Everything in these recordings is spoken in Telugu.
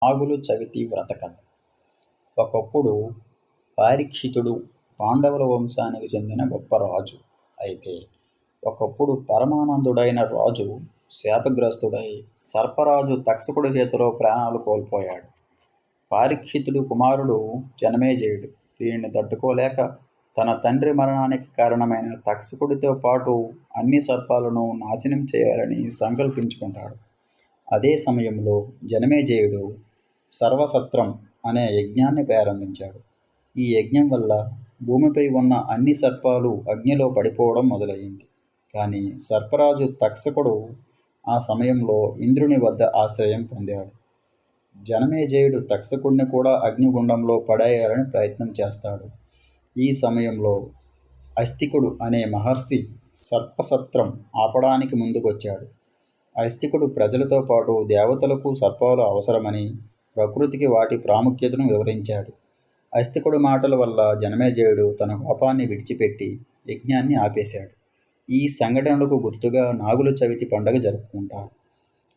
నాగుల చవితి వ్రత కథ. ఒకప్పుడు పారీక్షితుడు పాండవుల వంశానికి చెందిన గొప్ప రాజు. అయితే ఒకప్పుడు పరమానందుడైన రాజు శాపగ్రస్తుడై సర్పరాజు తక్షకుడి చేతిలో ప్రాణాలు కోల్పోయాడు. పారీక్షితుడు కుమారుడు జనమేజయుడు దీనిని తట్టుకోలేక తన తండ్రి మరణానికి కారణమైన తక్షకుడితో పాటు అన్ని సర్పాలను నాశనం చేయాలని సంకల్పించుకుంటాడు. అదే సమయంలో జనమేజయుడు సర్వసత్రం అనే యజ్ఞాన్ని ప్రారంభించాడు. ఈ యజ్ఞం వల్ల భూమిపై ఉన్న అన్ని సర్పాలు అగ్నిలో పడిపోవడం మొదలైంది. కానీ సర్పరాజు తక్షకుడు ఆ సమయంలో ఇంద్రుని వద్ద ఆశ్రయం పొందాడు. జనమేజయుడు తక్షకుడిని కూడా అగ్నిగుండంలో పడేయాలని ప్రయత్నం చేస్తాడు. ఈ సమయంలో అస్తికుడు అనే మహర్షి సర్పసత్రం ఆపడానికి ముందుకొచ్చాడు. అస్తికుడు ప్రజలతో పాటు దేవతలకు సర్పాలు అవసరమని, ప్రకృతికి వాటి ప్రాముఖ్యతను వివరించాడు. అస్తికుడి మాటల వల్ల జనమేజయుడు తన కోపాన్ని విడిచిపెట్టి యజ్ఞాన్ని ఆపేశాడు. ఈ సంఘటనలకు గుర్తుగా నాగుల చవితి పండుగ జరుపుకుంటారు.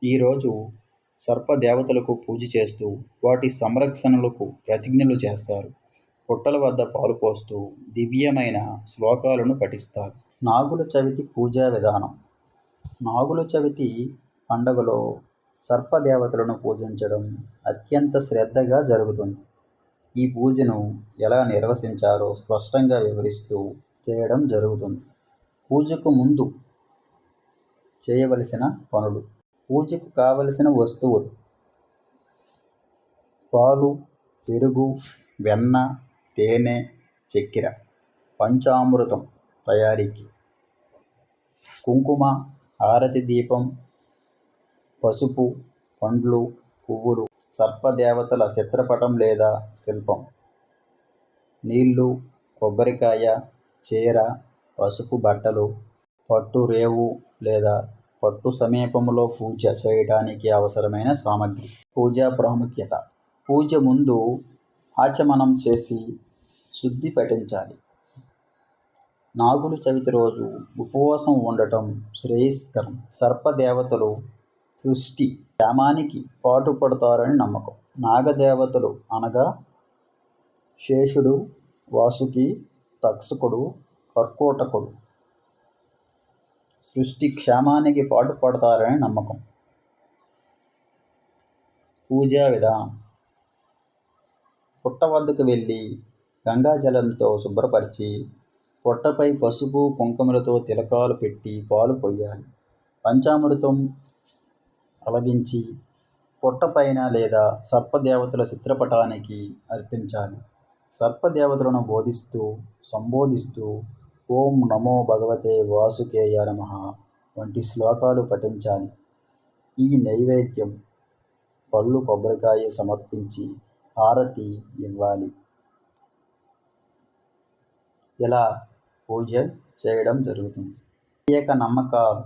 ఈరోజు సర్ప దేవతలకు పూజ చేస్తూ వాటి సంరక్షణలకు ప్రతిజ్ఞలు చేస్తారు. పుట్టల వద్ద పాలు పోస్తూ దివ్యమైన శ్లోకాలను పఠిస్తారు. నాగుల చవితి పూజా విధానం. నాగుల చవితి పండుగలో సర్పదేవతలను పూజించడం అత్యంత శ్రద్ధగా జరుగుతుంది. ఈ పూజను ఎలా నిర్వహించాలో స్పష్టంగా వివరిస్తూ చేయడం జరుగుతుంది. పూజకు ముందు చేయవలసిన పనులు. పూజకు కావలసిన వస్తువులు: పాలు, పెరుగు, వెన్న, తేనె, చక్కెర. పంచామృతం తయారీకి: కుంకుమ, హారతి దీపం, పసుపు, పండ్లు, పువ్వులు, సర్పదేవతల చిత్రపటం లేదా శిల్పం, నీళ్లు, కొబ్బరికాయ, చీర, పసుపు బట్టలు, పట్టు రేవు లేదా పట్టు సమీపంలో పూజ చేయడానికి అవసరమైన సామగ్రి. పూజా ప్రాముఖ్యత. పూజ ముందు ఆచమనం చేసి శుద్ధి పఠించాలి. నాగుల చవితి రోజు ఉపవాసం ఉండటం శ్రేయస్కరం. సర్పదేవతలు సృష్టి క్షేమానికి పాటుపడతారని నమ్మకం. నాగదేవతలు అనగా శేషుడు, వాసుకి, తక్షకుడు, కర్కోటకుడు సృష్టి క్షేమానికి పాటుపడతారని నమ్మకం. పూజా విధానం: పుట్ట వద్దకు వెళ్ళి గంగాజలంతో శుభ్రపరిచి పుట్టపై పసుపు కుంకుమలతో తిలకాలు పెట్టి పాలు పొయ్యాలి. పంచామృతం అలగించి పుట్టపైన లేదా సర్పదేవతల చిత్రపటానికి అర్పించాలి. సర్పదేవతలను సంబోధిస్తూ ఓం నమో భగవతే వాసుకేయ నమః వంటి శ్లోకాలు పఠించాలి. ఈ నైవేద్యం పళ్ళు, కొబ్బరికాయ సమర్పించి హారతి ఇవ్వాలి. ఇలా పూజ చేయడం జరుగుతుంది. ప్రత్యేక నమ్మకాలు: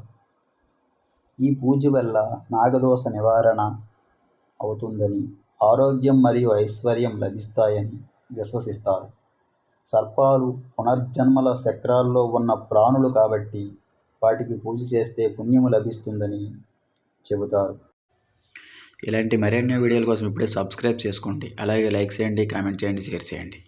ఈ పూజ వల్ల నాగదోష నివారణ అవుతుందని, ఆరోగ్యం మరియు ఐశ్వర్యం లభిస్తాయని విశ్వసిస్తారు. సర్పాలు పునర్జన్మల చక్రాల్లో ఉన్న ప్రాణులు కాబట్టి వాటికి పూజ చేస్తే పుణ్యము లభిస్తుందని చెబుతారు. ఇలాంటి మరెన్నో వీడియోల కోసం ఇప్పుడే సబ్స్క్రైబ్ చేసుకోండి. అలాగే లైక్ చేయండి, కామెంట్ చేయండి, షేర్ చేయండి.